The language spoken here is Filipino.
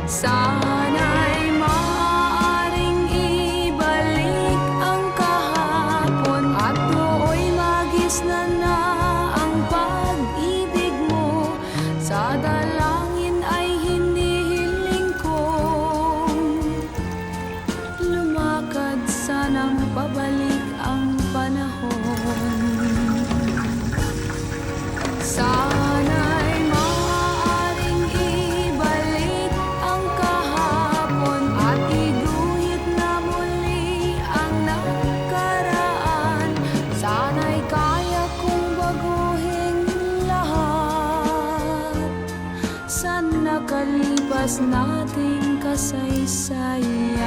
Sana'y maaaring ibalik ang kahapon at nooy magisnan na ang pag-ibig mo. Sa dalangin ay hinihiling kong lumakad, sanang babalik ang panahon. Sana'y maaaring ibalik ang kahapon at iguhit na muli ang nakaraan. Sana'y kaya kong baguhin lahat sa nakalipas nating kasaysayan.